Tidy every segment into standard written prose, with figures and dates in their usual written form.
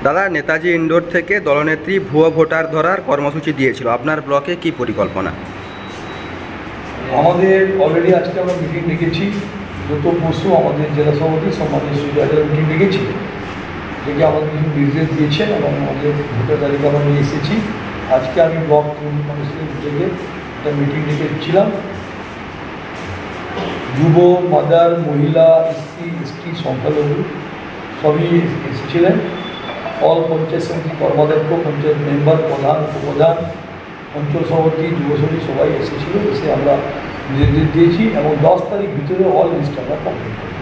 দাদা, নেতাজি ইন্ডোর থেকে দলনেত্রী ভুয়ো ভোটার ধরার কর্মসূচি দিয়েছিল, আপনার ব্লকে কি পরিকল্পনা? আমাদের অলরেডি আজকে আমরা মিটিং ডেকেছি। গত পরশু আমাদের জেলা সভাপতি সম্মানীয় সুজয় মিটিং ডেকেছি, ডেকে আমাদের কিছু নির্দেশ দিয়েছেন এবং আমাদের ভোটার তালিকা আমরা নিয়ে এসেছি। আজকে আমি ব্লক মানুষের থেকে একটা মিটিং ডেকেছিলাম। যুব, মাদার, মহিলা, এসটি, সংখ্যালঘু সবই এসেছিলেন। অল পঞ্চায়েত সমিতি কর্মাধ্যক্ষ, পঞ্চায়েত মেম্বার, প্রধান, উপপ্রধান, অঞ্চল সভাপতি, যুব সমিতি সবাই এসেছিল। এসে আমরা নির্দেশ দিয়েছি এবং 10 তারিখ ভিতরে অল লিস্ট আমরা কমপ্লিট করি।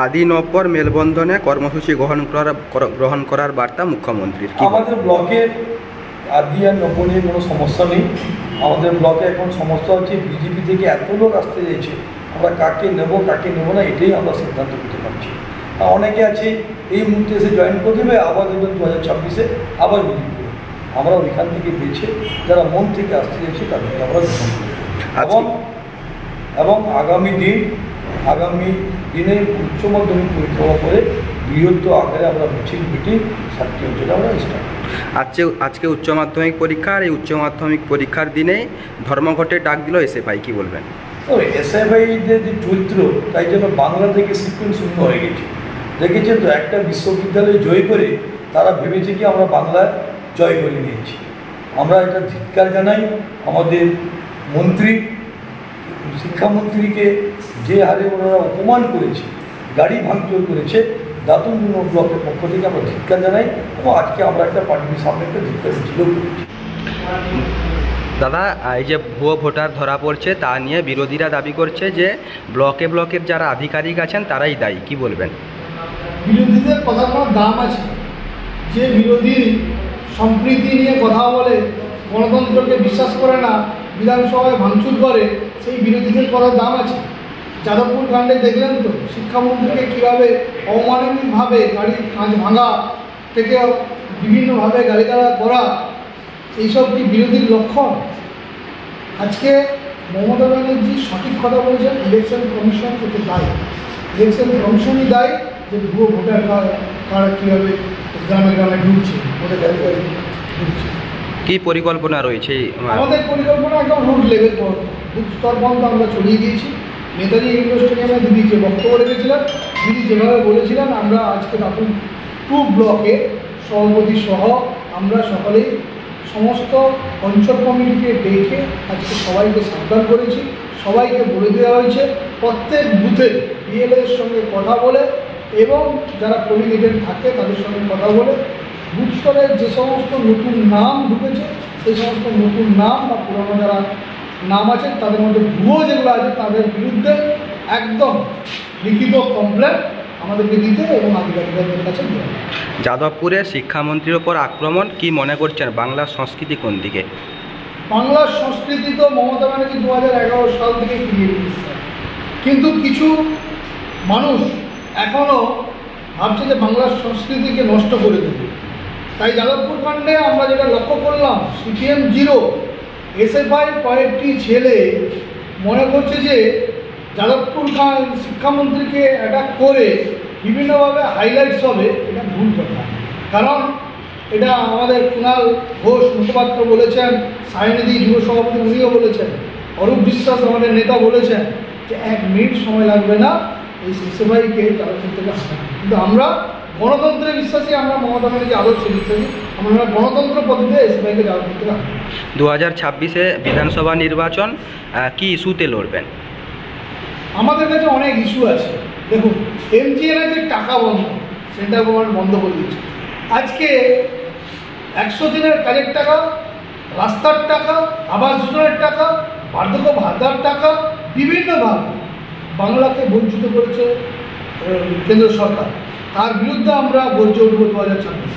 আদি নব্বর মেলবন্ধনে কর্মসূচি গ্রহণ করার বার্তা মুখ্যমন্ত্রীর। আমাদের ব্লকে আদি আর নব্বর নিয়ে কোনো সমস্যা নেই। আমাদের ব্লকে এখন সমস্যা হচ্ছে বিজেপি থেকে এত লোক আসতে চাইছে, আমরা কাকে নেব কাকে নেব না এটাই আমরা সিদ্ধান্ত নিতে পারছি। অনেকে আছে এই মুহূর্তে এসে জয়েন করে দেবে, আবার দেখবেন 2026-এ আবার বিজেপি করবে। আমরা ওইখান থেকে বেছে যারা মন থেকে আসতে চাইছে তাদেরকে আমরা গ্রহণ করি এবং আগামী দিনে উচ্চ মাধ্যমিক পরীক্ষা করে বৃহত্তর আকারে আমরা মিছিল মিটিং 7টি অঞ্চলে আমরা স্টার্ট। আজকে উচ্চ মাধ্যমিক পরীক্ষা, আর এই উচ্চ মাধ্যমিক পরীক্ষার দিনে ধর্মঘটের ডাক দিল এসএফআই, কি বলবেন? এসএফআইদের যে চরিত্র, তাই জন্য বাংলা থেকে সিকুয়েন্স শূন্য হয়ে গেছে। দেখেছেন তো, একটা বিশ্ববিদ্যালয় জয় করে তারা ভেবেছে কি আমরা বাংলায় জয় করে নিয়েছি। আমরা এটা ধিক্কার জানাই। আমাদের মন্ত্রী, শিক্ষামন্ত্রীকে যে হারে ওনারা অপমান করেছে, গাড়ি ভাঙচুর করেছে, দাতুন ব্লকের পক্ষ থেকে আমরা ধিক্কার জানাই এবং আজকে আমরা একটা পার্টির সামনে একটা ধিক্কার মিছিলও করেছি। দাদা, এই যে ভুয়ো ভোটার ধরা পড়ছে তা নিয়ে বিরোধীরা দাবি করছে যে ব্লকের যারা আধিকারিক আছেন তারাই দায়ী, কি বলবেন? বিরোধীদের কথা কোনো দাম আছে। যে বিরোধী সম্প্রীতি নিয়ে কথা বলে, গণতন্ত্রকে বিশ্বাস করে না, বিধানসভায় ভাঙচুর করে, সেই বিরোধীদের করার দাম আছে। যাদবপুর কাণ্ডে দেখলেন তো শিক্ষামন্ত্রীকে কীভাবে অমানবিকভাবে গাড়ির কাঁচ ভাঙা থেকে বিভিন্নভাবে গালিগালাজ করা, এইসব কি বিরোধীর লক্ষণ? আজকে মমতা ব্যানার্জি সঠিক কথা বলেছেন, ইলেকশন কমিশন এতে দায়ী। ইলেকশন কমিশনই দায়ী যে ভুয়ো ভোটার কার্ড কীভাবে গ্রামে গ্রামে ঢুকছে, ভোটের তালিকায় ঢুকছে। কী পরিকল্পনা রয়েছে? আমাদের পরিকল্পনা একদম রুট লেভেল বুথ স্তর পর্যন্ত আমরা চলিয়ে দিয়েছি। নেতাজি ইন্ডোর স্টেডিয়ামে দিদি যে বক্তব্য রেখেছিলেন, দিদি যেভাবে বলেছিলেন, আমরা আজকে দাতুন 2 ব্লকে সভাপতি সহ আমরা সকলেই সমস্ত অঞ্চল কমিটিকে ডেকে আজকে সবাইকে সাবধান করেছি। সবাইকে বলে দেওয়া হয়েছে প্রত্যেক বুথে বিএলএর সঙ্গে কথা বলে এবং যারা পোলিং এজেন্ট থাকে তাদের সঙ্গে কথা বলে বুথ স্তরের যে সমস্ত নতুন নাম ঢুকেছে সেই সমস্ত নতুন নাম বা পুরনো যারা নাম আছে তাদের মধ্যে ভুয়ো যেগুলো আছে তাদের বিরুদ্ধে একদম লিখিত কমপ্লেন আমাদেরকে দিতে এবং আধিকারিকদের কাছে দেওয়া। যাদবপুরে শিক্ষামন্ত্রীর ওপর আক্রমণ, কি মনে করছেন? বাংলার সংস্কৃতি কোন দিকে? বাংলার সংস্কৃতি তো মমতা ব্যানার্জি 2011 সাল থেকে ফিরিয়ে দিয়েছে, কিন্তু কিছু মানুষ এখনও ভাবছে যে বাংলার সংস্কৃতিকে নষ্ট করে দেবে। তাই যাদবপুর কাণ্ডে আমরা যেটা লক্ষ্য করলাম, সিপিএম 0, এসএফআই কয়েকটি ছেলে মনে করছে যে যাদবপুর শিক্ষামন্ত্রীকে অ্যাটাক করে বিভিন্নভাবে হাইলাইটস হবে। এটা ভুল কথা, কারণ এটা আমাদের কুণাল ঘোষ মুখপাত্র বলেছেন, সায়নিধি যুব সভাপতি উনিও বলেছেন, অরূপ বিশ্বাস আমাদের নেতা বলেছেন যে 1 মিনিট সময় লাগবে না এই এসএফআইকে যাদবপুর থেকে হাঁটানো। কিন্তু আমরা গণতন্ত্রে বিশ্বাসী, আমরা মমতা ব্যানার্জি আদর্শে বিশ্বাসী, আমরা গণতন্ত্র পদ্ধতিতে এসএফআইকে যাদবপুর থেকে হাঁটানো। 2026-এ বিধানসভা নির্বাচন, কি ইস্যুতে লড়বেন? আমাদের কাছে অনেক ইস্যু আছে। দেখুন, এমজিএনআর যে টাকা বন্ধ, সেন্ট্রাল গভর্নমেন্ট বন্ধ করে দিয়েছে। আজকে 100 দিনের কাজের টাকা, রাস্তার টাকা, আবাস যোজনার টাকা, বার্ধক্য ভাতার টাকা বিভিন্নভাবে বাংলাকে বঞ্চিত করেছে কেন্দ্র সরকার। তার বিরুদ্ধে আমরা গর্জে উঠব 2026।